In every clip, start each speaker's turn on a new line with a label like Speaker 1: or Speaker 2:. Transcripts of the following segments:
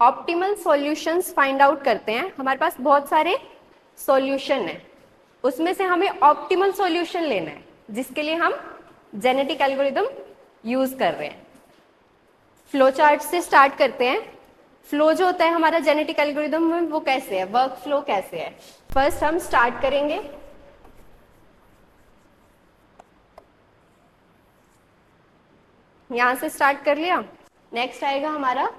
Speaker 1: Optimal solutions find out करते हैं। हमारे पास बहुत सारे सॉल्यूशन है, उसमें से हमें ऑप्टिमल सॉल्यूशन लेना है, जिसके लिए हम जेनेटिक एल्गोरिदम यूज कर रहे हैं। फ्लो चार्ट से स्टार्ट करते हैं। फ्लो जो होता है हमारा जेनेटिक एल्गोरिदम में, वो कैसे है, वर्क फ्लो कैसे है। फर्स्ट हम स्टार्ट करेंगे, यहां से स्टार्ट कर लिया। नेक्स्ट आएगा हमारा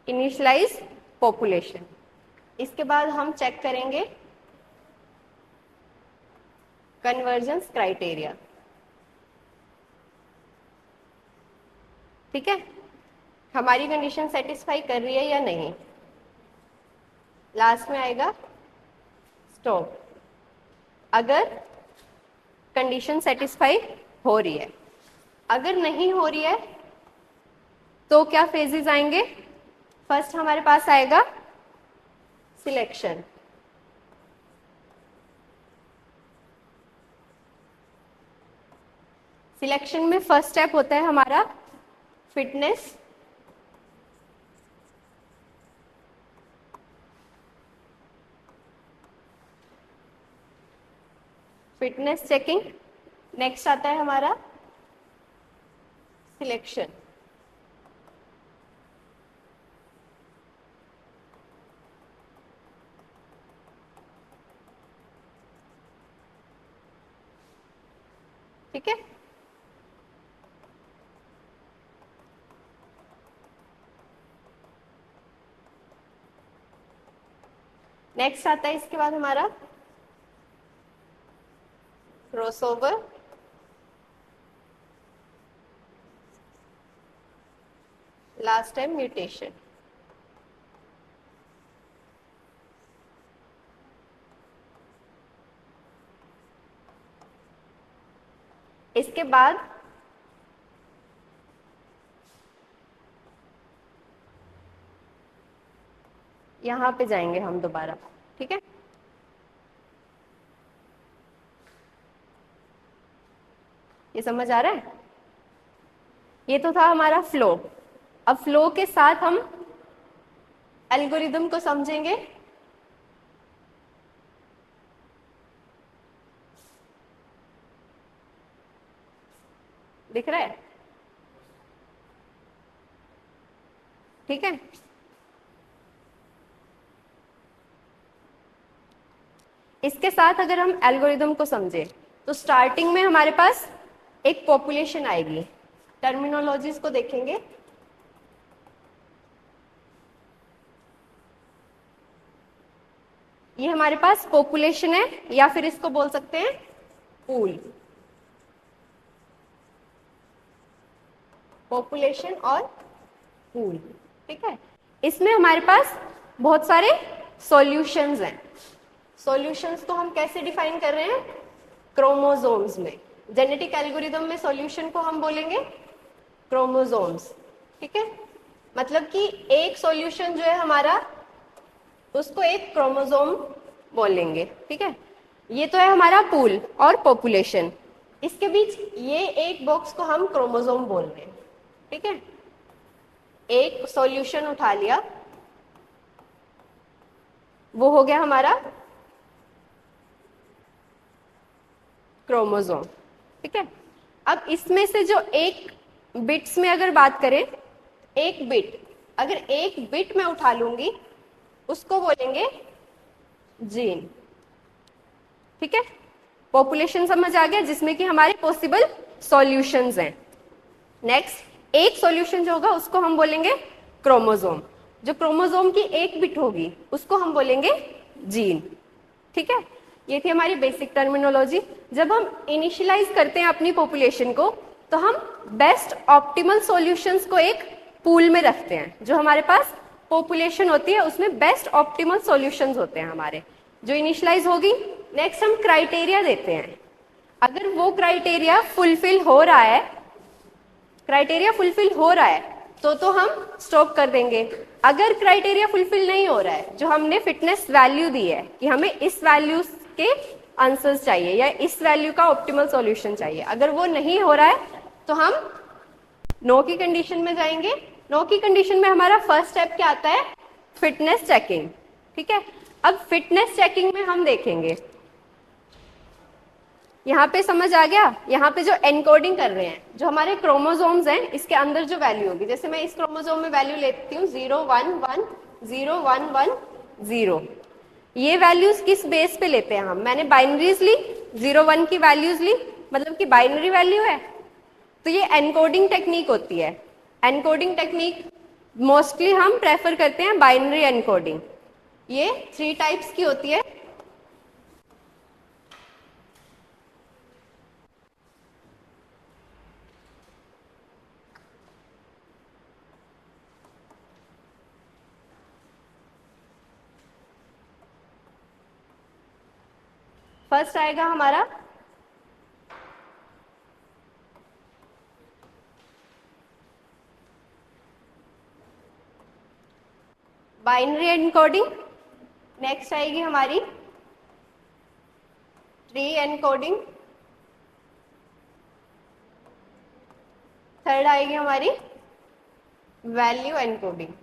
Speaker 1: इनिशियलाइज पॉपुलेशन। इसके बाद हम चेक करेंगे कन्वर्जेंस क्राइटेरिया। ठीक है, हमारी कंडीशन सेटिस्फाई कर रही है या नहीं। लास्ट में आएगा स्टॉप, अगर कंडीशन सेटिस्फाई हो रही है। अगर नहीं हो रही है तो क्या फेजेस आएंगे। फर्स्ट हमारे पास आएगा सिलेक्शन। सिलेक्शन में फर्स्ट स्टेप होता है हमारा फिटनेस, फिटनेस चेकिंग। नेक्स्ट आता है हमारा सिलेक्शन। ठीक है, नेक्स्ट आता है इसके बाद हमारा क्रॉसओवर, लास्ट टाइम म्यूटेशन। इसके बाद यहां पे जाएंगे हम दोबारा। ठीक है, ये समझ आ रहा है। ये तो था हमारा फ्लो। अब फ्लो के साथ हम एल्गोरिदम को समझेंगे। दिख रहा है, ठीक है। इसके साथ अगर हम एल्गोरिदम को समझे तो स्टार्टिंग में हमारे पास एक पॉपुलेशन आएगी। टर्मिनोलॉजीज को देखेंगे। ये हमारे पास पॉपुलेशन है, या फिर इसको बोल सकते हैं पूल। पॉपुलेशन और पूल, ठीक है। इसमें हमारे पास बहुत सारे सॉल्यूशंस हैं। सॉल्यूशंस को हम कैसे डिफाइन कर रहे हैं, क्रोमोसोम्स में। जेनेटिक एल्गोरिदम में सॉल्यूशन को हम बोलेंगे क्रोमोसोम्स। ठीक है, मतलब कि एक सॉल्यूशन जो है हमारा, उसको एक क्रोमोसोम बोलेंगे। ठीक है, ये तो है हमारा पूल और पॉपुलेशन। इसके बीच ये एक बॉक्स को हम क्रोमोसोम बोल रहे हैं। ठीक है, एक सॉल्यूशन उठा लिया, वो हो गया हमारा क्रोमोसोम। ठीक है, अब इसमें से जो एक बिट्स में अगर बात करें, एक बिट, अगर एक बिट मैं उठा लूंगी उसको बोलेंगे जीन। ठीक है, पॉपुलेशन समझ आ गया, जिसमें कि हमारे पॉसिबल सॉल्यूशंस हैं। नेक्स्ट, एक सॉल्यूशन जो होगा उसको हम बोलेंगे क्रोमोसोम। जो क्रोमोसोम की एक बिट होगी उसको हम बोलेंगे जीन। ठीक है, ये थी हमारी बेसिक टर्मिनोलॉजी। जब हम इनिशियलाइज करते हैं अपनी पॉपुलेशन को, तो हम बेस्ट ऑप्टिमल सॉल्यूशंस को एक पूल में रखते हैं। जो हमारे पास पॉपुलेशन होती है उसमें बेस्ट ऑप्टिमल सॉल्यूशंस होते हैं हमारे, जो इनिशियलाइज होगी। नेक्स्ट हम क्राइटेरिया देते हैं। अगर वो क्राइटेरिया फुलफिल हो रहा है, क्राइटेरिया फुलफिल हो रहा है, तो हम स्टॉप कर देंगे। अगर क्राइटेरिया फुलफिल नहीं हो रहा है, जो हमने फिटनेस वैल्यू दी है कि हमें इस वैल्यू के आंसर्स चाहिए या इस वैल्यू का ऑप्टिमल सॉल्यूशन चाहिए, अगर वो नहीं हो रहा है तो हम नो की कंडीशन में जाएंगे। नो की कंडीशन में हमारा फर्स्ट स्टेप क्या आता है? Fitness checking. ठीक है, अब फिटनेस चेकिंग में हम देखेंगे, यहाँ पे समझ आ गया, यहाँ पे जो एनकोडिंग कर रहे हैं, जो हमारे क्रोमोसोम्स हैं, इसके अंदर जो वैल्यू होगी, जैसे मैं इस क्रोमोसोम में वैल्यू लेती हूँ 0 1 1 0 1 1 0, ये वैल्यूज किस बेस पे लेते हैं हम? मैंने बाइनरीज ली, 0 1 की वैल्यूज ली, मतलब कि बाइनरी वैल्यू है, तो ये एनकोडिंग टेक्निक होती है। एनकोडिंग टेक्निक मोस्टली हम प्रेफर करते हैं बाइनरी एनकोडिंग। ये 3 टाइप्स की होती है। फर्स्ट आएगा हमारा बाइनरी एनकोडिंग, नेक्स्ट आएगी हमारी ट्री एनकोडिंग, थर्ड आएगी हमारी वैल्यू एनकोडिंग।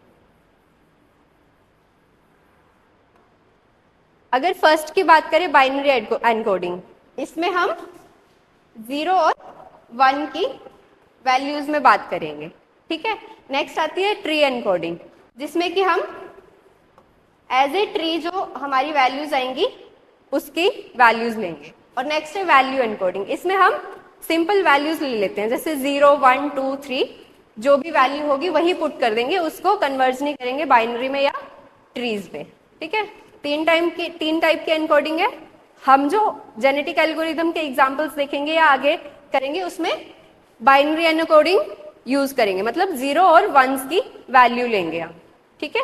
Speaker 1: अगर फर्स्ट की बात करें बाइनरी एनकोडिंग, इसमें हम 0 और 1 की वैल्यूज में बात करेंगे। ठीक है, नेक्स्ट आती है ट्री एनकोडिंग, जिसमें कि हम एज ए ट्री जो हमारी वैल्यूज आएंगी उसकी वैल्यूज लेंगे। और नेक्स्ट है वैल्यू एनकोडिंग, इसमें हम सिंपल वैल्यूज ले लेते हैं, जैसे 0 1 2 3, जो भी वैल्यू होगी वही पुट कर देंगे, उसको कन्वर्ज नहीं करेंगे बाइनरी में या ट्रीज में। ठीक है, तीन टाइप की एनकोडिंग है। हम जो जेनेटिक एल्गोरिथम के एग्जांपल्स देखेंगे या आगे करेंगे, उसमें बाइनरी एनकोडिंग यूज करेंगे, मतलब 0 और 1 की वैल्यू लेंगे हम। ठीक है,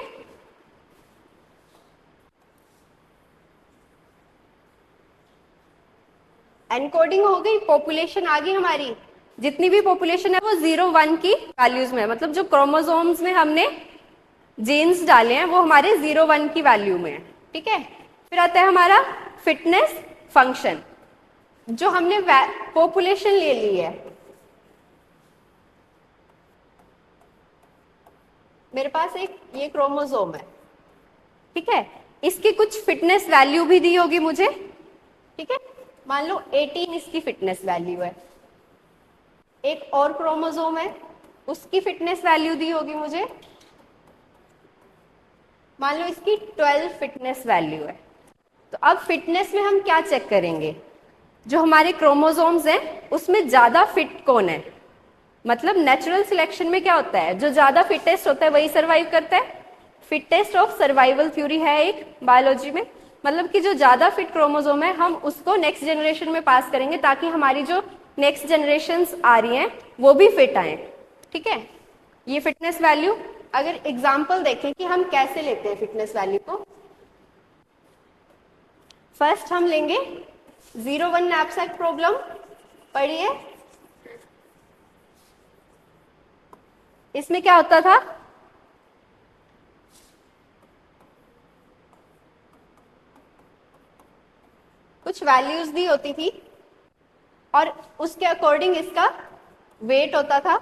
Speaker 1: एनकोडिंग हो गई, पॉपुलेशन आ गई हमारी, जितनी भी पॉपुलेशन है वो 0 1 की वैल्यूज में, मतलब जो क्रोमोसोम्स में हमने जीन्स डाले हैं वो हमारे 0 1 की वैल्यू में है। ठीक है, फिर आता है हमारा फिटनेस फंक्शन, जो हमने पॉपुलेशन ले ली है, मेरे पास एक ये क्रोमोसोम है, ठीक है, इसकी कुछ फिटनेस वैल्यू भी दी होगी मुझे। ठीक है, मान लो 18 इसकी फिटनेस वैल्यू है। एक और क्रोमोसोम है, उसकी फिटनेस वैल्यू दी होगी मुझे, मान लो इसकी 12 फिटनेस वैल्यू है। तो अब फिटनेस में हम क्या चेक करेंगे? जो हमारे क्रोमोसोम्स हैं उसमें ज्यादा फिट कौन है, मतलब नेचुरल सिलेक्शन में क्या होता है, जो ज्यादा फिटेस्ट होता है वही सर्वाइव करता है। फिटेस्ट ऑफ सर्वाइवल थ्योरी है एक बायोलॉजी में, मतलब कि जो ज्यादा फिट क्रोमोसोम है हम उसको नेक्स्ट जनरेशन में पास करेंगे, ताकि हमारी जो नेक्स्ट जनरेशन्स आ रही हैं वो भी फिट आए। ठीक है, ये फिटनेस वैल्यू, अगर एग्जाम्पल देखें कि हम कैसे लेते हैं फिटनेस वैल्यू को, फर्स्ट हम लेंगे 0-1 नैपसैक प्रॉब्लम, पढ़िए। इसमें क्या होता था, कुछ वैल्यूज दी होती थी और उसके अकॉर्डिंग इसका वेट होता था।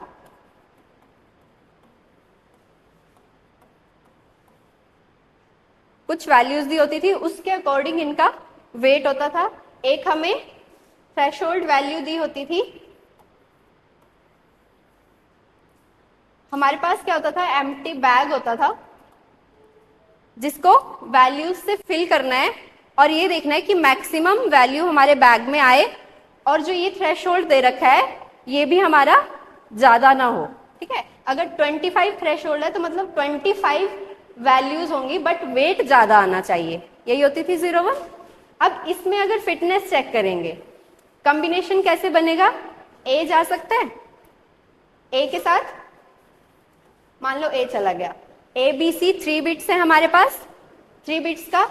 Speaker 1: कुछ वैल्यूज दी होती थी, उसके अकॉर्डिंग इनका वेट होता था। एक हमें थ्रेशोल्ड वैल्यू दी होती थी। हमारे पास क्या होता था, एम्प्टी बैग होता था जिसको वैल्यूज से फिल करना है और ये देखना है कि मैक्सिमम वैल्यू हमारे बैग में आए, और जो ये थ्रेशोल्ड दे रखा है ये भी हमारा ज्यादा ना हो। ठीक है, अगर 25 थ्रेशोल्ड है तो मतलब 25 वैल्यूज होंगी, बट वेट ज्यादा आना चाहिए, यही होती थी 0-1। अब इसमें अगर फिटनेस चेक करेंगे, कॉम्बिनेशन कैसे बनेगा, ए जा सकता है, ए के साथ मान लो ए चला गया, ए बी सी 3 बिट्स है हमारे पास। 3 बिट्स का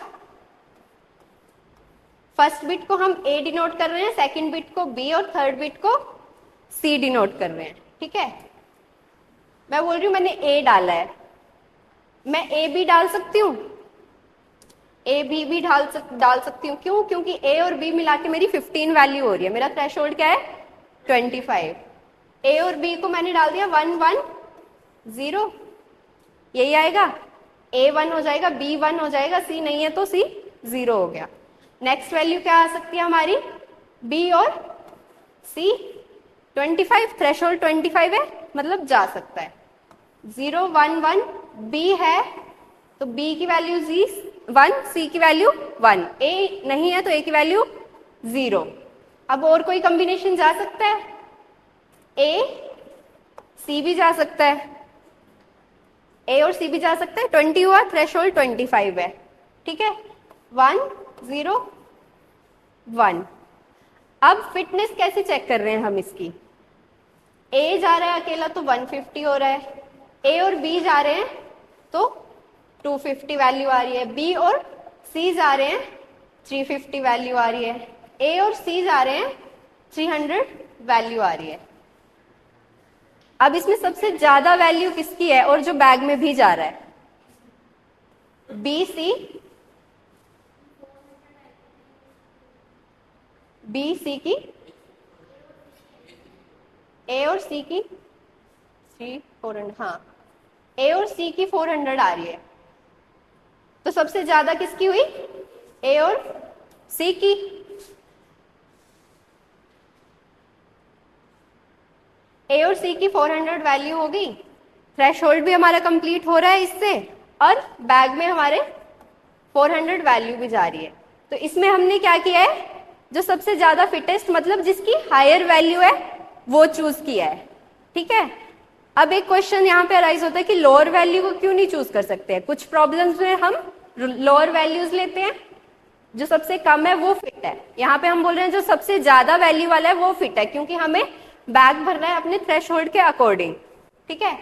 Speaker 1: फर्स्ट बिट को हम ए डिनोट कर रहे हैं, सेकंड बिट को बी और थर्ड बिट को सी डिनोट कर रहे हैं। ठीक है, मैं बोल रही हूँ मैंने ए डाला है, मैं ए बी डाल सकती हूँ, ए बी भी डाल सकती हूँ। क्यों? क्योंकि ए और बी मिला के मेरी 15 वैल्यू हो रही है। मेरा थ्रेशोल्ड क्या है? 25। ए और बी को मैंने डाल दिया 1 1 0, यही आएगा। ए 1 हो जाएगा, बी 1 हो जाएगा, सी नहीं है तो सी 0 हो गया। नेक्स्ट वैल्यू क्या आ सकती है हमारी? बी और सी 25, थ्रेशोल्ड 25 है, मतलब जा सकता है। 0 1 1 बी है तो बी की वैल्यू 1, सी की वैल्यू 1, ए नहीं है तो ए की वैल्यू 0। अब और कोई कॉम्बिनेशन जा सकता है? ए सी भी जा सकता है, ए और सी भी जा सकता है। 20 हुआ, थ्रेशोल्ड 25 है, ठीक है। 1 0 1। अब फिटनेस कैसे चेक कर रहे हैं हम इसकी? ए जा रहा है अकेला तो 150 हो रहा है, ए और बी जा रहे हैं तो 250 वैल्यू आ रही है, बी और सी जा रहे हैं 350 वैल्यू आ रही है, ए और सी जा रहे हैं 300 वैल्यू आ रही है। अब इसमें सबसे ज्यादा वैल्यू किसकी है और जो बैग में भी जा रहा है? बी सी, बी सी की, ए और सी की 400, हाँ ए और सी की 400 आ रही है। तो सबसे ज्यादा किसकी हुई? ए और सी की। ए और सी की 400 वैल्यू हो गई, थ्रेशोल्ड भी हमारा कंप्लीट हो रहा है इससे, और बैग में हमारे 400 वैल्यू भी जा रही है। तो इसमें हमने क्या किया है? जो सबसे ज्यादा फिटेस्ट, मतलब जिसकी हायर वैल्यू है, वो चूज किया है, ठीक है। अब एक क्वेश्चन यहाँ पे अराइज होता है कि लोअर वैल्यू को क्यों नहीं चूज कर सकते हैं? कुछ प्रॉब्लम्स में हम लोअर वैल्यूज लेते हैं, जो सबसे कम है वो फिट है। यहाँ पे हम बोल रहे हैं जो सबसे ज्यादा वैल्यू वाला है वो फिट है, क्योंकि हमें बैग भरना है अपने थ्रेशोल्ड के अकॉर्डिंग, ठीक है।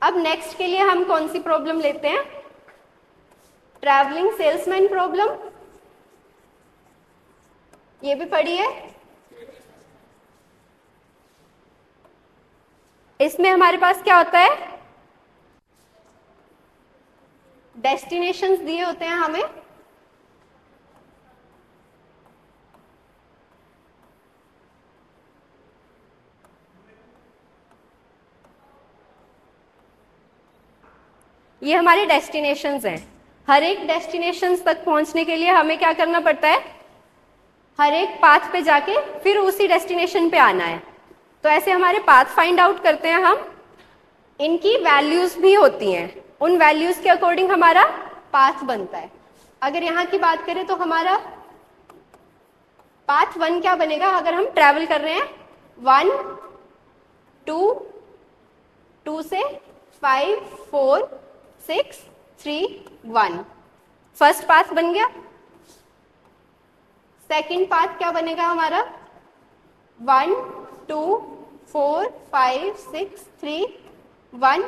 Speaker 1: अब नेक्स्ट के लिए हम कौन सी प्रॉब्लम लेते हैं? ट्रैवलिंग सेल्समैन प्रॉब्लम, ये भी पढ़ी है। इसमें हमारे पास क्या होता है? डेस्टिनेशंस दिए होते हैं हमें, ये हमारे डेस्टिनेशंस हैं। हर एक डेस्टिनेशंस तक पहुंचने के लिए हमें क्या करना पड़ता है? हर एक पाथ पे जाके फिर उसी डेस्टिनेशन पे आना है। तो ऐसे हमारे पाथ फाइंड आउट करते हैं हम, इनकी वैल्यूज भी होती हैं, उन वैल्यूज के अकॉर्डिंग हमारा पाथ बनता है। अगर यहाँ की बात करें तो हमारा पाथ 1 क्या बनेगा? अगर हम ट्रैवल कर रहे हैं 1 2 2 से 5 4 6 3 1, फर्स्ट पाथ बन गया। सेकंड पाथ क्या बनेगा हमारा? 1 2 4 5 6 3 1।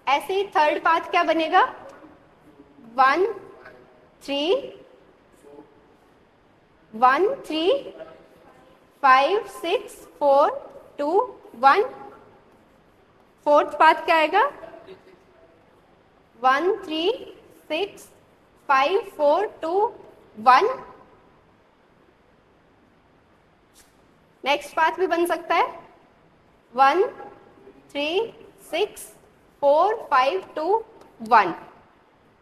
Speaker 1: ऐसे ही थर्ड पाथ क्या बनेगा? 1 3 1 3 5 6 4 2 1। फोर्थ पाथ क्या आएगा? 1 3 6 5 4 2 1। नेक्स्ट पाथ भी बन सकता है 1 3 6 4 5 2 1।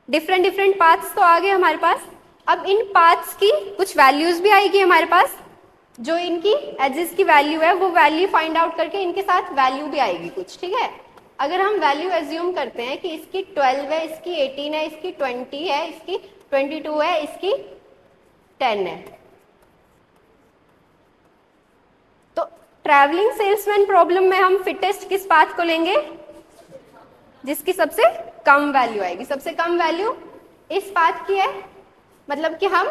Speaker 1: डिफरेंट डिफरेंट पाथ्स तो आ गए हमारे पास। अब इन पाथ्स की कुछ वैल्यूज भी आएगी हमारे पास, जो इनकी एजेस की वैल्यू है वो वैल्यू फाइंड आउट करके इनके साथ वैल्यू भी आएगी कुछ, ठीक है। अगर हम वैल्यू एज्यूम करते हैं कि इसकी 12 है, इसकी 18 है, इसकी 20 है, इसकी 22 है, इसकी 10 है, तो ट्रैवलिंग सेल्समैन प्रॉब्लम में हम फिटेस्ट किस पाथ को लेंगे? जिसकी सबसे कम वैल्यू आएगी। सबसे कम वैल्यू इस पाथ की है, मतलब कि हम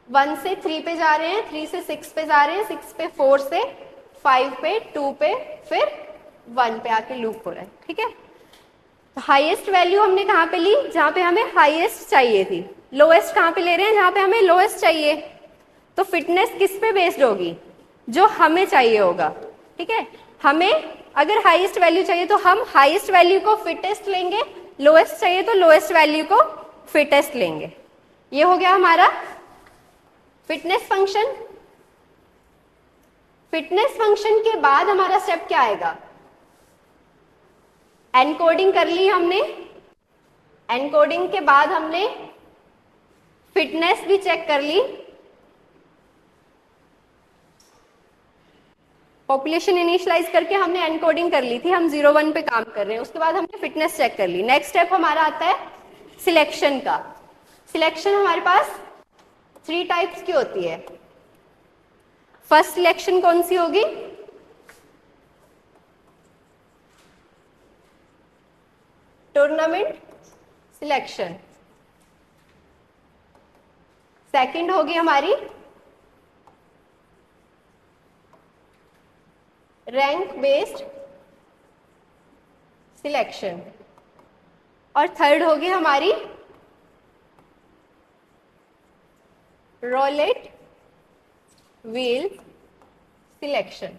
Speaker 1: 1 से 3 पे जा रहे हैं, 3 से 6 पे जा रहे हैं, 6 पे 4 से 5 पे 2 पे फिर 1 पे आके लूप हो रहा है, ठीक है। तो हाईएस्ट वैल्यू हमने कहाँ पे ली? जहाँ पे हमें हाईएस्ट चाहिए थी। लोएस्ट कहाँ पे ले रहे हैं? जहाँ पे हमें लोएस्ट चाहिए। तो फिटनेस किस पे बेस्ड होगी? जो हमें चाहिए होगा, ठीक है। हमें अगर हाईएस्ट वैल्यू चाहिए तो हम हाईएस्ट वैल्यू को फिटेस्ट लेंगे, लोएस्ट चाहिए तो लोएस्ट वैल्यू को फिटेस्ट लेंगे। ये हो गया हमारा फिटनेस फंक्शन। फिटनेस फंक्शन के बाद हमारा स्टेप क्या आएगा? एनकोडिंग कर ली हमने, एनकोडिंग के बाद हमने फिटनेस भी चेक कर ली, पॉपुलेशन इनिशियलाइज करके हमने एनकोडिंग कर ली थी, हम 0-1 पे काम कर रहे हैं, उसके बाद हमने फिटनेस चेक कर ली। नेक्स्ट स्टेप हमारा आता है सिलेक्शन का। सिलेक्शन हमारे पास 3 टाइप्स की होती है। फर्स्ट सिलेक्शन कौन सी होगी? Tournament selection. सेकंड होगी हमारी रैंक बेस्ड सिलेक्शन, और थर्ड होगी हमारी roulette wheel selection.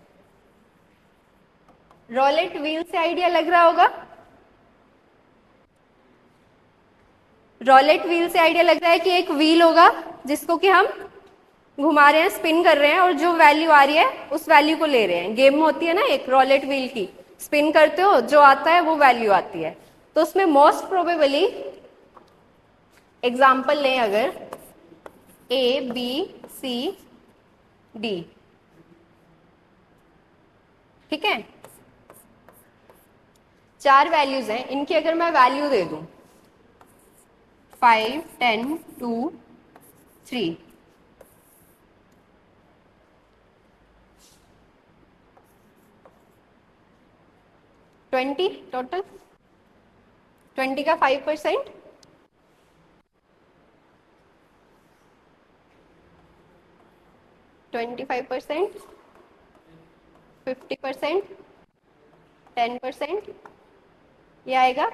Speaker 1: Roulette wheel से आइडिया लग रहा होगा? रोलेट व्हील से आइडिया लग रहा है कि एक व्हील होगा जिसको कि हम घुमा रहे हैं, स्पिन कर रहे हैं, और जो वैल्यू आ रही है उस वैल्यू को ले रहे हैं। गेम होती है ना एक रोलेट व्हील की, स्पिन करते हो, जो आता है वो वैल्यू आती है। तो उसमें मोस्ट प्रोबेबली एग्जाम्पल लें अगर A, B, C, D, ठीक है, 4 वैल्यूज हैं, इनकी अगर मैं वैल्यू दे दूं 5, 10, 2, 3, टोटल 20 का 5%, 25%, 50%, 10%, ये आएगा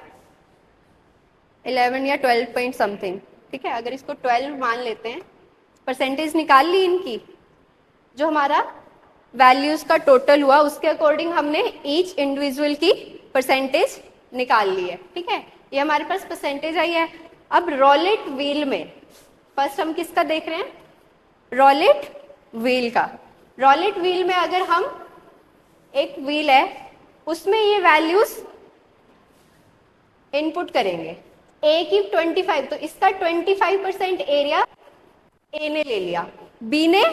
Speaker 1: 11 या 12 पॉइंट समथिंग। ठीक है, अगर इसको 12 मान लेते हैं, परसेंटेज निकाल ली इनकी, जो हमारा वैल्यूज का टोटल हुआ उसके अकॉर्डिंग हमने ईच इंडिविजुअल की परसेंटेज निकाल ली है। ठीक है, ये हमारे पास परसेंटेज आई है। अब रोलेट व्हील में फर्स्ट हम किसका देख रहे हैं? रोलेट व्हील का। रोलेट व्हील में अगर हम एक व्हील है उसमें ये वैल्यूज इनपुट करेंगे, ए की 25, तो इसका 25% एरिया ए ने ले लिया, बी ने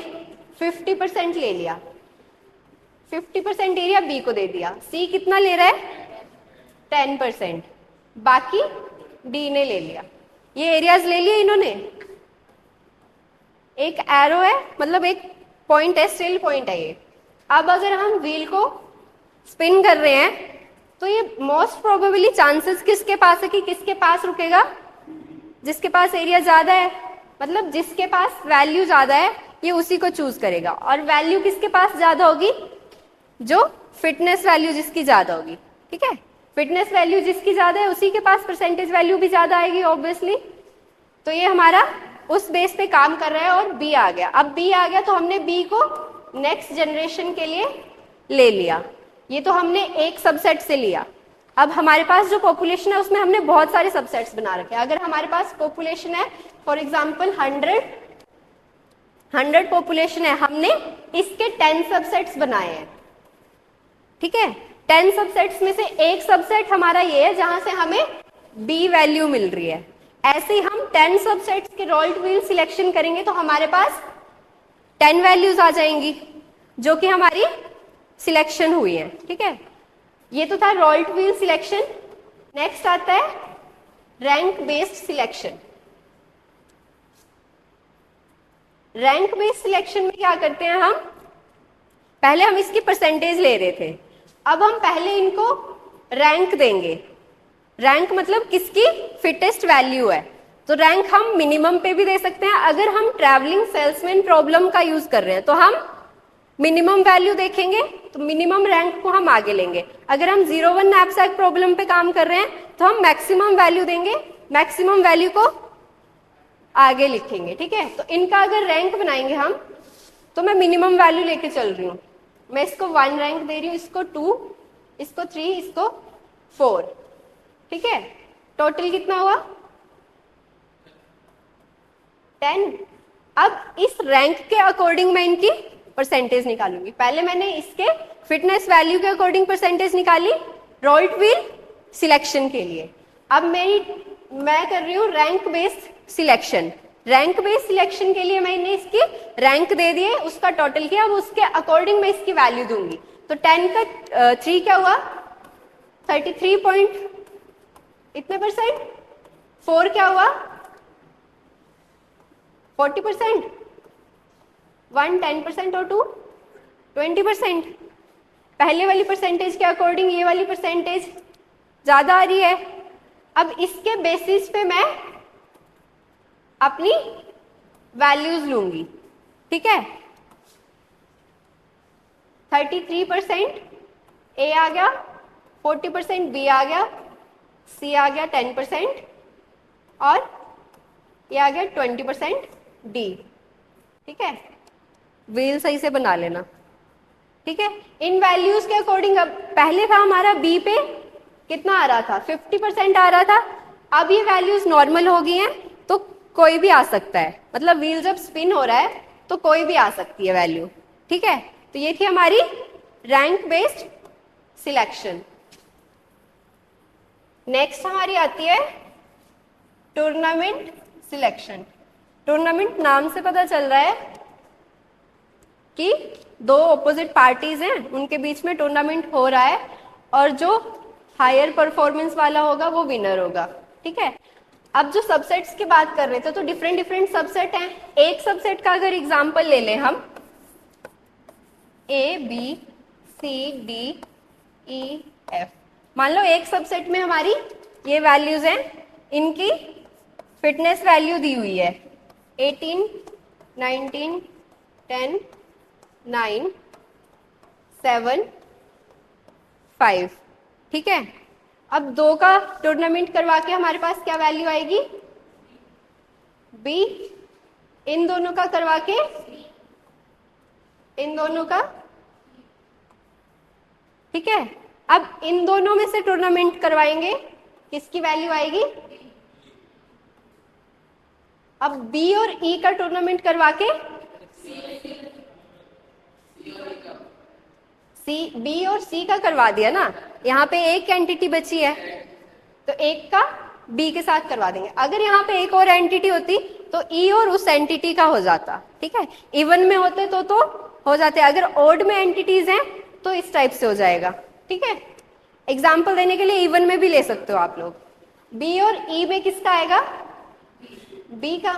Speaker 1: 50% ले लिया, 50% एरिया बी को दे दिया, सी कितना ले रहा है 10%, बाकी डी ने ले लिया। ये एरियाज ले लिए इन्होंने, एक एरो है, मतलब एक पॉइंट है, स्टिल पॉइंट है ये। अब अगर हम व्हील को स्पिन कर रहे हैं तो ये मोस्ट प्रोबेबली चांसेस किसके पास है कि किसके पास रुकेगा? जिसके पास एरिया ज्यादा है, मतलब जिसके पास वैल्यू ज्यादा है ये उसी को चूज करेगा। और वैल्यू किसके पास ज्यादा होगी? जो फिटनेस वैल्यू जिसकी ज्यादा होगी। ठीक है, फिटनेस वैल्यू जिसकी ज्यादा है उसी के पास परसेंटेज वैल्यू भी ज्यादा आएगी ऑब्वियसली। तो ये हमारा उस बेस पे काम कर रहा है और बी आ गया। अब बी आ गया तो हमने बी को नेक्स्ट जनरेशन के लिए ले लिया। ये तो हमने एक सबसेट से लिया। अब हमारे पास जो पॉपुलेशन है उसमें हमने बहुत सारे सबसेट्स बना रखे हैं। अगर हमारे पास पॉपुलेशन है फॉर एग्जांपल 100 पॉपुलेशन है, हमने इसके 10 सबसेट्स बनाए हैं। ठीक है, 10 सबसेट्स में से एक सबसेट हमारा ये है जहां से हमें बी वैल्यू मिल रही है। ऐसे ही हम 10 सबसेट्स के रोल्ड व्हील सिलेक्शन करेंगे तो हमारे पास 10 वैल्यूज आ जाएंगी जो कि हमारी सिलेक्शन हुई है। ठीक है, ये तो था रोल्ड व्हील सिलेक्शन। नेक्स्ट आता है rank based selection. Rank based selection में क्या करते हैं हम? पहले हम इसकी परसेंटेज ले रहे थे, अब हम पहले इनको रैंक देंगे। रैंक मतलब किसकी फिटेस्ट वैल्यू है, तो रैंक हम मिनिमम पे भी दे सकते हैं। अगर हम ट्रैवलिंग सेल्समैन प्रॉब्लम का यूज कर रहे हैं तो हम मिनिमम वैल्यू देखेंगे, तो मिनिमम रैंक को हम आगे लेंगे। अगर हम 0-1 नैपसैक प्रॉब्लम पे काम कर रहे हैं तो हम मैक्सिमम वैल्यू देंगे, मैक्सिमम वैल्यू को आगे लिखेंगे। ठीक है, तो इनका अगर रैंक बनाएंगे हम, तो मैं मिनिमम वैल्यू लेके चल रही हूँ। मैं इसको 1 रैंक दे रही हूँ, इसको 2, इसको 3, इसको 4, ठीक है। टोटल कितना हुआ? 10। अब इस रैंक के अकॉर्डिंग मैं इनकी परसेंटेज निकालूंगी। पहले मैंने इसके फिटनेस वैल्यू के अकॉर्डिंग परसेंटेज निकाली रोल्ट व्हील सिलेक्शन के लिए। अब मैं कर रही हूँ rank based selection. Rank based selection के लिए मैंने इसकी रैंक दे दिए, उसका टोटल किया, अब उसके अकॉर्डिंग मैं इसकी वैल्यू दूंगी। तो 10 का 3 क्या हुआ? 33 पॉइंट इतने परसेंट। 4 क्या हुआ? 40%। 1 10% और 2 20%। पहले वाली परसेंटेज के अकॉर्डिंग ये वाली परसेंटेज ज्यादा आ रही है। अब इसके बेसिस पे मैं अपनी वैल्यूज लूंगी, ठीक है। 33% ए आ गया, 40% बी आ गया, सी आ गया 10% और ये आ गया 20% डी, ठीक है। व्हील सही से बना लेना, ठीक है। इन वैल्यूज के अकॉर्डिंग अब पहले था हमारा बी पे कितना आ रहा था? 50% आ रहा था। अब ये वैल्यूज नॉर्मल हो गई हैं, तो कोई भी आ सकता है, मतलब व्हील जब स्पिन हो रहा है तो कोई भी आ सकती है वैल्यू, ठीक है। तो ये थी हमारी रैंक बेस्ड सिलेक्शन। नेक्स्ट हमारी आती है टूर्नामेंट सिलेक्शन। टूर्नामेंट नाम से पता चल रहा है कि दो ऑपोजिट पार्टीज हैं, उनके बीच में टूर्नामेंट हो रहा है और जो हायर परफॉर्मेंस वाला होगा वो विनर होगा, ठीक है। अब जो सबसेट्स की बात कर रहे थे तो डिफरेंट डिफरेंट सबसेट हैं। एक सबसेट का अगर एग्जांपल ले लें हम, A B C D E F, मान लो एक सबसेट में हमारी ये वैल्यूज हैं, इनकी फिटनेस वैल्यू दी हुई है 18 19 10 9 7 5, ठीक है। अब दो का टूर्नामेंट करवा के हमारे पास क्या वैल्यू आएगी? बी। इन दोनों का करवा के, इन दोनों का, ठीक है। अब इन दोनों में से टूर्नामेंट करवाएंगे, किसकी वैल्यू आएगी? अब बी और ई का टूर्नामेंट करवा के सी, बी और सी का करवा दिया ना, यहाँ पे एक एंटिटी बची है तो एक का बी के साथ करवा देंगे। अगर यहाँ पे एक और एंटिटी होती तो ई और उस एंटिटी का हो जाता, ठीक है। इवन में होते तो हो जाते, अगर ओड में एंटिटीज हैं तो इस टाइप से हो जाएगा, ठीक है। एग्जाम्पल देने के लिए इवन में भी ले सकते हो आप लोग। बी और ई में किसका आएगा? बी का।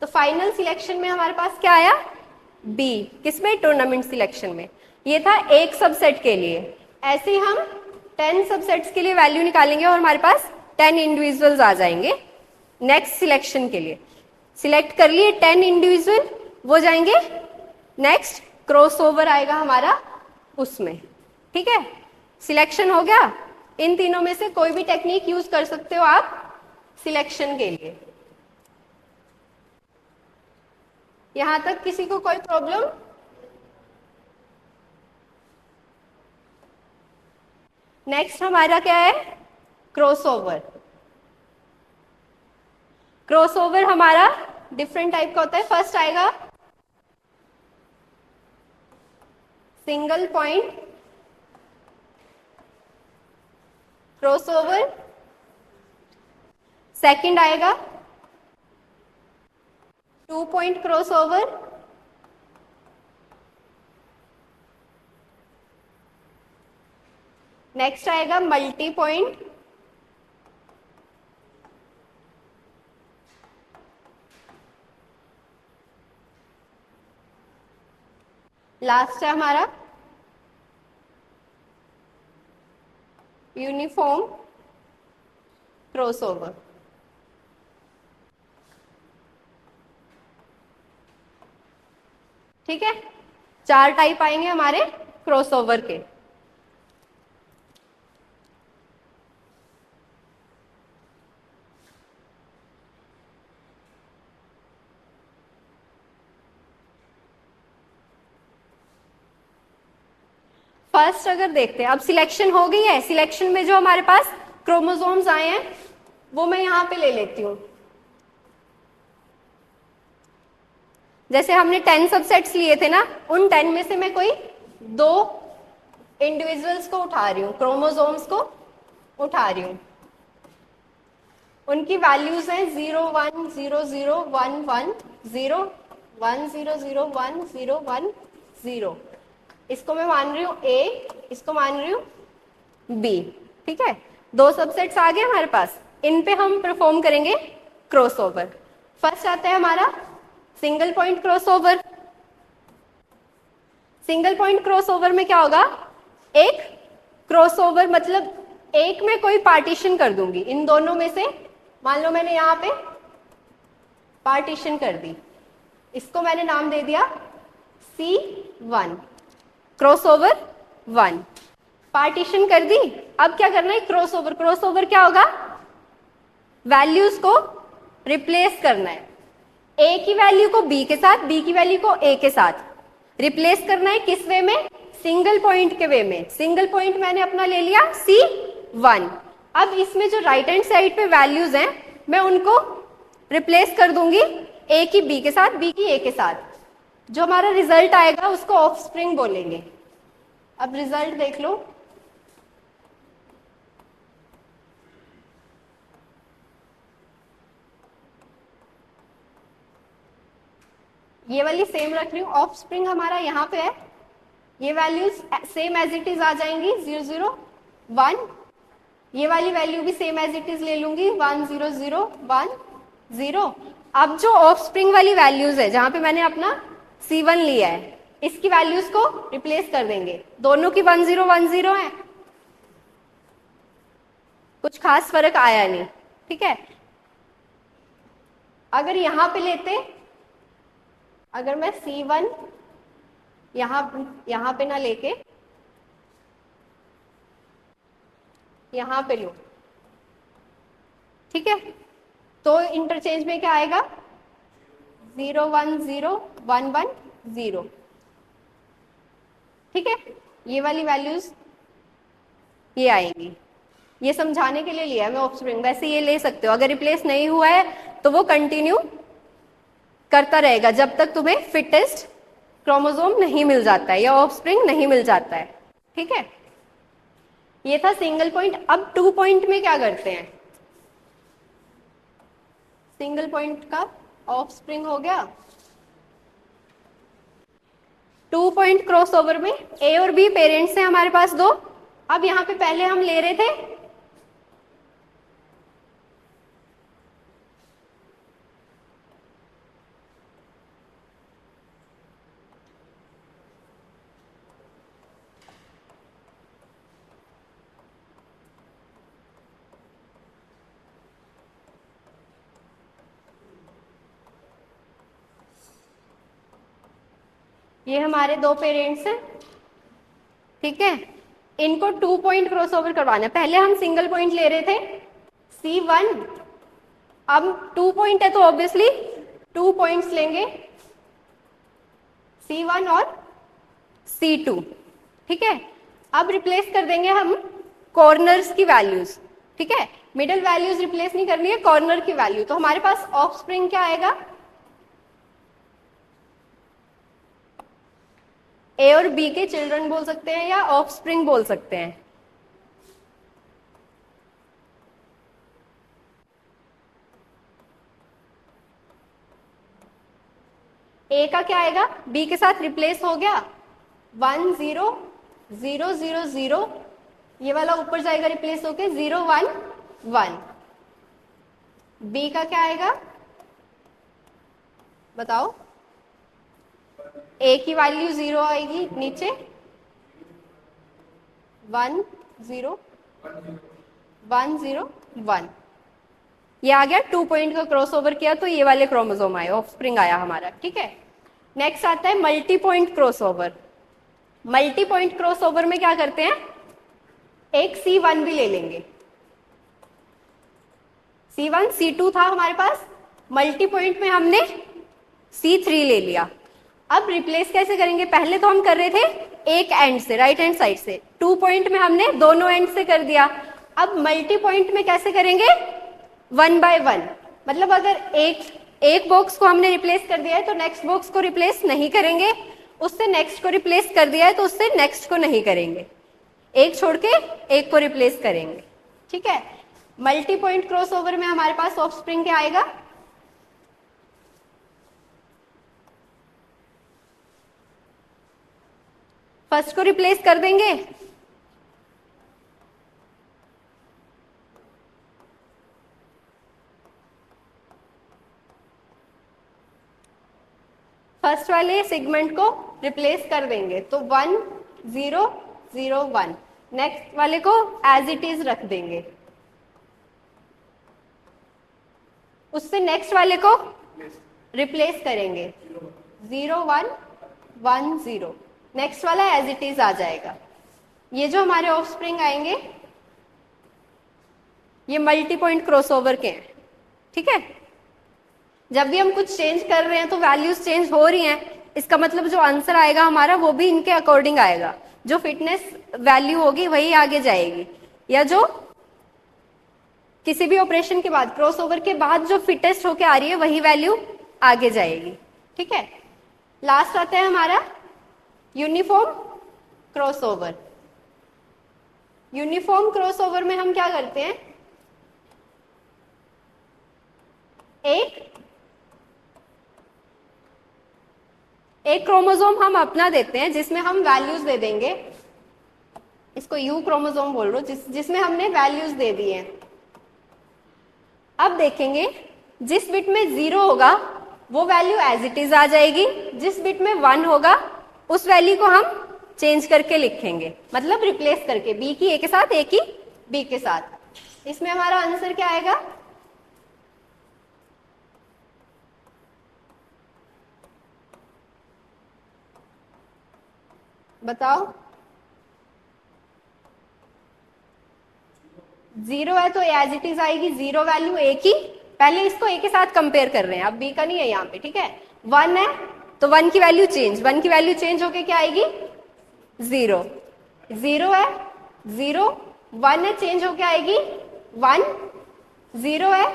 Speaker 1: तो फाइनल सिलेक्शन में हमारे पास क्या आया? बी। किसमें? टूर्नामेंट सिलेक्शन में। ये था एक सबसेट के लिए। ऐसे ही हम 10 सबसेट्स के लिए वैल्यू निकालेंगे और हमारे पास 10 इंडिविजुअल्स आ जाएंगे नेक्स्ट सिलेक्शन के लिए। सिलेक्ट कर लिए 10 इंडिविजुअल, वो जाएंगे नेक्स्ट क्रॉसओवर आएगा हमारा उसमें, ठीक है। सिलेक्शन हो गया। इन तीनों में से कोई भी टेक्निक यूज कर सकते हो आप सिलेक्शन के लिए। यहां तक किसी को कोई प्रॉब्लम? नेक्स्ट हमारा क्या है? क्रॉसओवर। क्रॉसओवर हमारा डिफरेंट टाइप का होता है। फर्स्ट आएगा सिंगल पॉइंट क्रॉसओवर, सेकंड आएगा 2 पॉइंट क्रॉसओवर, नेक्स्ट आएगा मल्टी पॉइंट, लास्ट है हमारा यूनिफॉर्म क्रॉसओवर। ठीक है, 4 टाइप आएंगे हमारे क्रॉसओवर के। फर्स्ट अगर देखते हैं, अब सिलेक्शन हो गई है, सिलेक्शन में जो हमारे पास क्रोमोसोम्स आए हैं वो मैं यहां पे ले लेती हूं। जैसे हमने 10 सबसेट्स लिए थे ना, उन 10 में से मैं कोई 2 इंडिविजुअल्स को उठा रही हूं, क्रोमोसोम्स को उठा रही हूं। उनकी वैल्यूज हैं 0 1 0 0 1 1 0 1 0 0 1 0 1 0। इसको मैं मान रही हूं ए, इसको मान रही हूं बी। ठीक है, 2 सबसेट्स आ गए हमारे पास, इन पे हम परफॉर्म करेंगे क्रॉसओवर। फर्स्ट आता है हमारा single point crossover. Single point crossover में क्या होगा, एक क्रॉसओवर मतलब एक में कोई पार्टीशन कर दूंगी इन दोनों में से। मान लो मैंने यहां पे पार्टीशन कर दी, इसको मैंने नाम दे दिया C1, क्रॉसओवर 1। पार्टीशन कर दी, अब क्या करना है, क्रॉसओवर। क्रॉसओवर क्या होगा, वैल्यूज को रिप्लेस करना है, ए की वैल्यू को बी के साथ, बी की वैल्यू को ए के साथ रिप्लेस करना है। किस वे में, सिंगल पॉइंट के वे में। सिंगल पॉइंट मैंने अपना ले लिया C1। अब इसमें जो राइट हैंड साइड पे वैल्यूज हैं मैं उनको रिप्लेस कर दूंगी, ए की बी के साथ, बी की ए के साथ। जो हमारा रिजल्ट आएगा उसको ऑफस्प्रिंग बोलेंगे। अब रिजल्ट देख लो, ये वाली सेम रख रही हूं, ऑफस्प्रिंग हमारा यहाँ पे है, ये values same as it is आ जाएंगी 0 0 1। ये वाली वैल्यू भी सेम एज इट इज ले लूंगी 1 0 0 1 0। अब जो ऑफस्प्रिंग वाली वैल्यूज है जहां पे मैंने अपना C1 लिया है, इसकी वैल्यूज को रिप्लेस कर देंगे। दोनों की 1 0 1 0 है, कुछ खास फर्क आया नहीं। ठीक है, अगर यहां पे लेते, अगर मैं C1 यहां पे ना लेके यहां पे लूं, ठीक है, तो इंटरचेंज में क्या आएगा 0 1 0 1 1 0। ठीक है, ये वाली वैल्यूज ये आएंगी। ये समझाने के लिए लिया है मैं ऑफस्प्रिंग, वैसे ये ले सकते हो। अगर रिप्लेस नहीं हुआ है तो वो कंटिन्यू करता रहेगा जब तक तुम्हें फिटेस्ट क्रोमोसोम नहीं मिल जाता है या ऑफस्प्रिंग नहीं मिल जाता है। ठीक है, ये था सिंगल पॉइंट। अब 2 पॉइंट में क्या करते हैं, सिंगल पॉइंट का ऑफस्प्रिंग हो गया। 2 पॉइंट क्रॉसओवर में ए और बी पेरेंट्स हैं हमारे पास 2। अब यहां पे पहले हम ले रहे थे ये हमारे 2 पेरेंट्स हैं। ठीक है, इनको 2 पॉइंट क्रॉसओवर करवाना है। पहले हम सिंगल पॉइंट ले रहे थे C1, अब 2 पॉइंट है तो ऑब्वियसली 2 पॉइंट्स लेंगे C1 और C2। ठीक है, अब रिप्लेस कर देंगे हम कॉर्नर्स की वैल्यूज। ठीक है, मिडल वैल्यूज रिप्लेस नहीं करनी है, कॉर्नर की वैल्यू। तो हमारे पास ऑफस्प्रिंग क्या आएगा, ए और बी के चिल्ड्रन बोल सकते हैं या ऑफस्प्रिंग बोल सकते हैं। ए का क्या आएगा, बी के साथ रिप्लेस हो गया 1 0 0 0 0। ये वाला ऊपर जाएगा रिप्लेस होके 0 1 1। बी का क्या आएगा बताओ, ए की वैल्यू 0 आएगी नीचे 1 0 1 0 1। ये आ गया 2 पॉइंट का क्रॉसओवर किया तो ये वाले क्रोमोसोम आए, ऑफस्प्रिंग आया हमारा। ठीक है, नेक्स्ट आता है multi point crossover. Multi point crossover में क्या करते हैं, एक C1 भी ले लेंगे। C1 C2 था हमारे पास, मल्टी पॉइंट में हमने C3 ले लिया। अब रिप्लेस कैसे करेंगे, पहले तो हम कर रहे थे एक एंड से, राइट हैंड साइड से। 2 पॉइंट में हमने दोनों एंड से कर दिया। अब मल्टी पॉइंट में कैसे करेंगे? 1 बाय 1। मतलब अगर एक बॉक्स को हमने रिप्लेस कर दिया है तो नेक्स्ट बॉक्स को रिप्लेस नहीं करेंगे, उससे नेक्स्ट को रिप्लेस कर दिया है तो उससे नेक्स्ट को नहीं करेंगे, एक छोड़ के एक को रिप्लेस करेंगे। ठीक है, मल्टी पॉइंट क्रॉसओवर में हमारे पास ऑफस्प्रिंग क्या आएगा? फर्स्ट को रिप्लेस कर देंगे, फर्स्ट वाले सेगमेंट को रिप्लेस कर देंगे तो 1 0 0 1। नेक्स्ट वाले को एज इट इज रख देंगे, उससे नेक्स्ट वाले को रिप्लेस करेंगे 0 1 1 0। नेक्स्ट वाला एज इट इज आ जाएगा। ये जो हमारे ऑफस्प्रिंग आएंगे ये मल्टी पॉइंट क्रॉसओवर के हैं। ठीक है, जब भी हम कुछ चेंज कर रहे हैं तो वैल्यूज चेंज हो रही हैं, इसका मतलब जो आंसर आएगा हमारा वो भी इनके अकॉर्डिंग आएगा। जो फिटनेस वैल्यू होगी वही आगे जाएगी, या जो किसी भी ऑपरेशन के बाद, क्रॉसओवर के बाद जो फिटेस्ट होके आ रही है वही वैल्यू आगे जाएगी। ठीक है, लास्ट आता है हमारा यूनिफॉर्म क्रॉसओवर। यूनिफॉर्म क्रॉसओवर में हम क्या करते हैं? एक क्रोमोसोम हम अपना देते हैं जिसमें हम वैल्यूज दे देंगे, इसको यू क्रोमोसोम बोल रहा हूं, जिसमें हमने वैल्यूज दे दी हैं। अब देखेंगे जिस बिट में 0 होगा वो वैल्यू एज इट इज आ जाएगी, जिस बिट में 1 होगा उस वैल्यू को हम चेंज करके लिखेंगे, मतलब रिप्लेस करके, बी की ए के साथ, ए की बी के साथ। इसमें हमारा आंसर क्या आएगा? बताओ। 0 है तो एज इट इज आएगी 0 वैल्यू ए की। पहले इसको ए के साथ कंपेयर कर रहे हैं, अब बी का नहीं है यहाँ पे। ठीक है, 1 है तो 1 की वैल्यू चेंज, 1 की वैल्यू चेंज होके क्या आएगी? 0। 0 है, 0 1 है, चेंज होके आएगी 1। 0 है,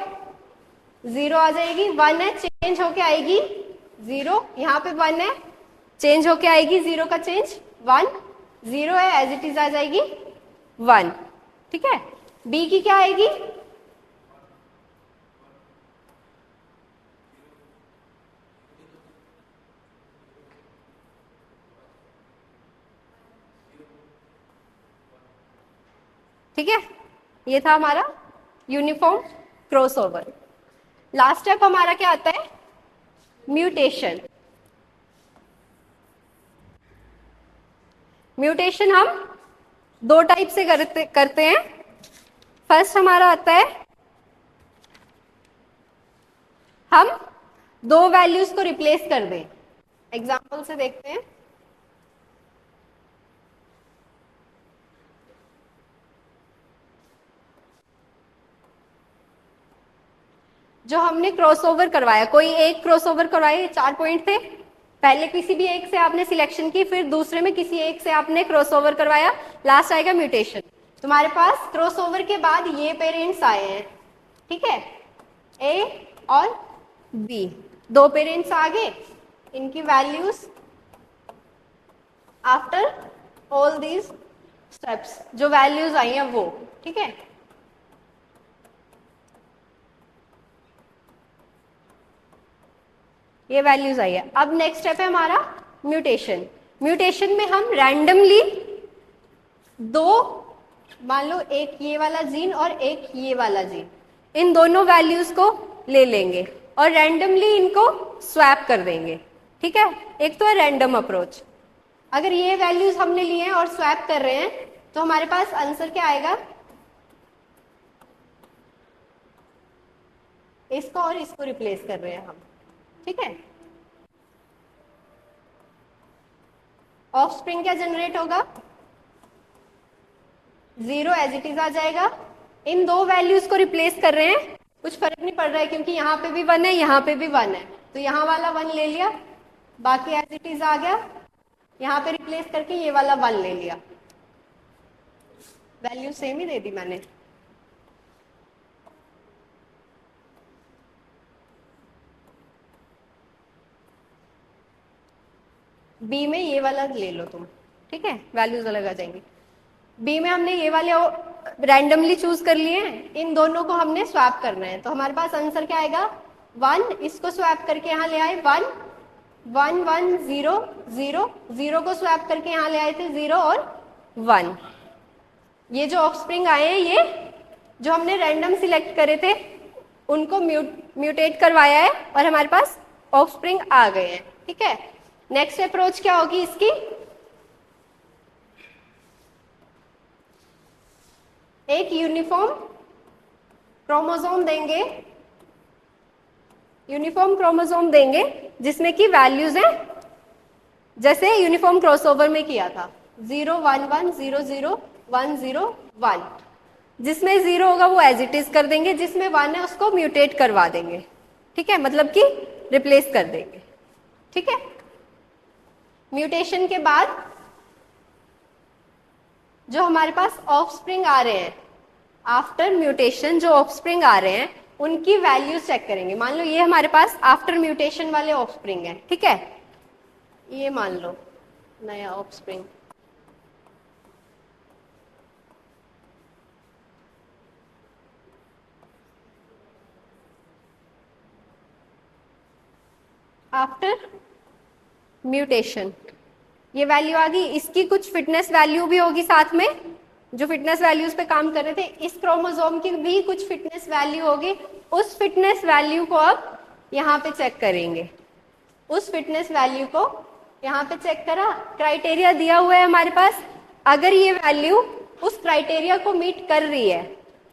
Speaker 1: 0 आ जाएगी, 1 है, चेंज होके आएगी 0। यहाँ पे 1 है, चेंज होके आएगी 0 का चेंज 1। 0 है, एज इट इज आ जाएगी 1। ठीक है, बी की क्या आएगी? ठीक है, ये था हमारा यूनिफॉर्म क्रॉसओवर। लास्ट स्टेप हमारा क्या आता है? म्यूटेशन। म्यूटेशन हम 2 टाइप से करते हैं। फर्स्ट हमारा आता है हम 2 वैल्यूज को रिप्लेस कर दें। एग्जांपल से देखते हैं। जो हमने क्रॉसओवर करवाया, कोई एक क्रॉसओवर करवाया, 4 पॉइंट थे, पहले किसी भी एक से आपने सिलेक्शन की, फिर दूसरे में किसी एक से आपने क्रॉसओवर करवाया, लास्ट आएगा म्यूटेशन। तुम्हारे पास क्रॉसओवर के बाद ये पेरेंट्स आए हैं। ठीक है, ए और बी, 2 पेरेंट्स आ गए, इनकी values after all these steps, जो वैल्यूज आई हैं वो। ठीक है, ये वैल्यूज आई है। अब नेक्स्ट स्टेप है हमारा म्यूटेशन। म्यूटेशन में हम रैंडमली 2, मान लो एक ये वाला जीन और एक ये वाला जीन, इन दोनों वैल्यूज को ले लेंगे और रैंडमली इनको स्वैप कर देंगे। ठीक है, एक तो है रैंडम अप्रोच। अगर ये वैल्यूज हमने लिए हैं और स्वैप कर रहे हैं तो हमारे पास आंसर क्या आएगा? इसको और इसको रिप्लेस कर रहे हैं हम। ठीक है, ऑफस्प्रिंग क्या जनरेट होगा? 0 एज इट इज आ जाएगा। इन 2 वैल्यूज को रिप्लेस कर रहे हैं, कुछ फर्क नहीं पड़ रहा है क्योंकि यहाँ पे भी 1 है, यहाँ पे भी 1 है, तो यहाँ वाला 1 ले लिया, बाकी एज इट इज आ गया। यहाँ पे रिप्लेस करके ये वाला 1 ले लिया, वैल्यू सेम ही दे दी मैंने। बी में ये वाला ले लो तुम, ठीक है, वैल्यूज अलग आ जाएंगी। बी में हमने ये वाले रैंडमली चूज कर लिए हैं, इन दोनों को हमने स्वैप करना है, तो हमारे पास आंसर क्या आएगा 1, इसको स्वैप करके यहाँ ले आए 1 1 1 0 0 0 को स्वैप करके यहाँ ले आए थे 0 और 1। ये जो ऑफस्प्रिंग आए हैं, ये जो हमने रैंडम सिलेक्ट करे थे उनको म्यूटेट करवाया है और हमारे पास ऑफस्प्रिंग आ गए हैं, ठीक है। नेक्स्ट अप्रोच क्या होगी इसकी, एक यूनिफॉर्म क्रोमोसोम देंगे, यूनिफॉर्म क्रोमोसोम देंगे जिसमें कि वैल्यूज हैं जैसे यूनिफॉर्म क्रॉसओवर में किया था 0 1 1 0 0 1 0 1। जिसमें 0 होगा वो एज इट इज कर देंगे, जिसमें 1 है उसको म्यूटेट करवा देंगे, ठीक है, मतलब कि रिप्लेस कर देंगे, ठीक है। म्यूटेशन के बाद जो हमारे पास ऑफस्प्रिंग आ रहे हैं, आफ्टर म्यूटेशन जो ऑफस्प्रिंग आ रहे हैं उनकी वैल्यूज चेक करेंगे। मान लो ये हमारे पास आफ्टर म्यूटेशन वाले ऑफस्प्रिंग है, ठीक है, ये मान लो नया ऑफस्प्रिंग, आफ्टर म्यूटेशन ये वैल्यू आ गई, इसकी कुछ फिटनेस वैल्यू भी होगी साथ में, जो फिटनेस वैल्यूज पे काम कर रहे थे इस क्रोमोसोम की भी कुछ फिटनेस वैल्यू होगी। उस फिटनेस वैल्यू को अब यहाँ पे चेक करेंगे, उस फिटनेस वैल्यू को यहाँ पे चेक करा, क्राइटेरिया दिया हुआ है हमारे पास, अगर ये वैल्यू उस क्राइटेरिया को मीट कर रही है,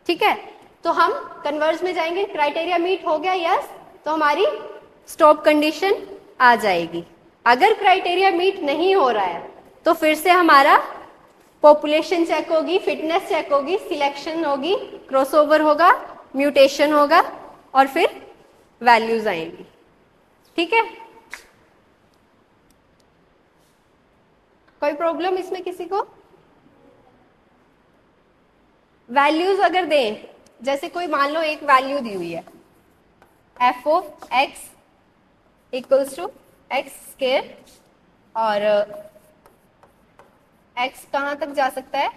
Speaker 1: ठीक है, तो हम कन्वर्ज में जाएंगे, क्राइटेरिया मीट हो गया यस, तो हमारी स्टॉप कंडीशन आ जाएगी। अगर क्राइटेरिया मीट नहीं हो रहा है तो फिर से हमारा पॉपुलेशन चेक होगी, फिटनेस चेक होगी, सिलेक्शन होगी, क्रॉसओवर होगा, म्यूटेशन होगा और फिर वैल्यूज आएंगी, ठीक है। कोई प्रॉब्लम इसमें किसी को? वैल्यूज अगर दें, जैसे कोई मान लो एक वैल्यू दी हुई है F of X equals to X square और x कहाँ तक जा सकता है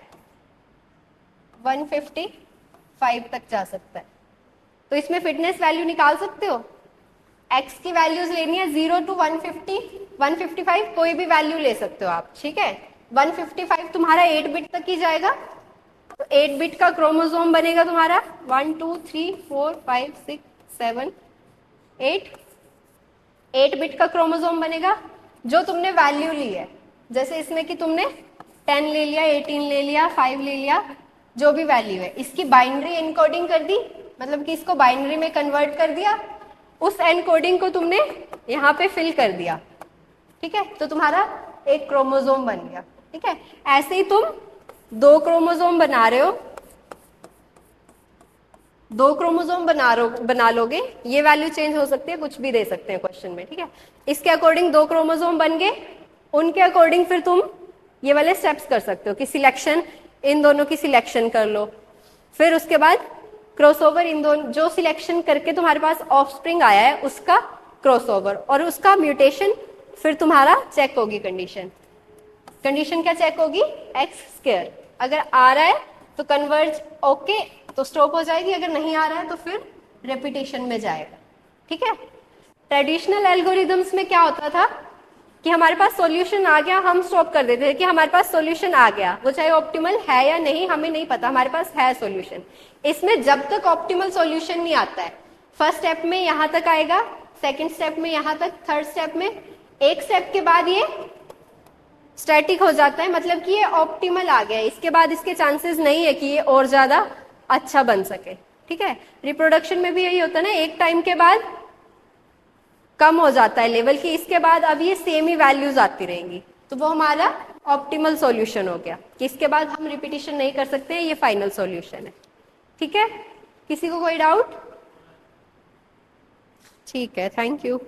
Speaker 1: 155 तक जा सकता है, तो इसमें फिटनेस वैल्यू निकाल सकते हो। x की वैल्यूज लेनी है 0 to 150 155, कोई भी वैल्यू ले सकते हो आप, ठीक है। 155 तुम्हारा 8 बिट तक ही जाएगा, तो 8 बिट का क्रोमोसोम बनेगा तुम्हारा 1 2 3 4 5 6 7 8 बिट का क्रोमोसोम बनेगा जो तुमने वैल्यू ली है, जैसे इसमें कि तुमने 10 ले लिया, 18 ले लिया, 5 ले लिया, जो भी वैल्यू है, इसकी बाइनरी एनकोडिंग कर दी, मतलब कि इसको बाइनरी में कन्वर्ट कर दिया, उस एनकोडिंग को तुमने यहाँ पे फिल कर दिया, ठीक है, तो तुम्हारा एक क्रोमोसोम बन गया, ठीक है। ऐसे ही तुम 2 क्रोमोसोम बना रहे हो, 2 क्रोमोसोम बना लोगे, ये वैल्यू चेंज हो सकती है, कुछ भी दे सकते हैं क्वेश्चन में, ठीक है। इसके अकॉर्डिंग 2 क्रोमोसोम बन गए, उनके अकॉर्डिंग फिर तुम ये वाले स्टेप्स कर सकते हो कि सिलेक्शन, इन दोनों की सिलेक्शन कर लो, फिर उसके बाद क्रॉसओवर, इन दोनों जो सिलेक्शन करके तुम्हारे पास ऑफस्प्रिंग आया है उसका क्रॉसओवर और उसका म्यूटेशन, फिर तुम्हारा चेक होगी कंडीशन क्या चेक होगी एक्स स्क्वायर, अगर आ रहा है तो कन्वर्ज ओके तो स्टॉप हो जाएगी, अगर नहीं आ रहा है तो फिर रेपिटेशन में जाएगा, ठीक है। ट्रेडिशनल एल्गोरिदम्स में क्या होता था कि हमारे पास सॉल्यूशन आ गया, हम स्टॉप कर देते थे कि हमारे पास सॉल्यूशन आ गया, वो चाहे ऑप्टिमल है या नहीं हमें नहीं पता, हमारे पास है सॉल्यूशन। इसमें जब तक ऑप्टिमल सॉल्यूशन नहीं आता है, फर्स्ट स्टेप में यहाँ तक आएगा, सेकंड स्टेप में यहाँ तक, थर्ड स्टेप में, एक स्टेप के बाद ये स्टैटिक हो जाता है, मतलब कि ये ऑप्टिमल आ गया, इसके बाद इसके चांसेस नहीं है कि ये और ज्यादा अच्छा बन सके, ठीक है। रिप्रोडक्शन में भी यही होता है ना, एक टाइम के बाद कम हो जाता है लेवल की, इसके बाद अब ये सेम ही वैल्यूज आती रहेंगी, तो वो हमारा ऑप्टिमल सॉल्यूशन हो गया कि इसके बाद हम रिपीटिशन नहीं कर सकते हैं, ये फाइनल सॉल्यूशन है, ठीक है। किसी को कोई डाउट? ठीक है, थैंक यू।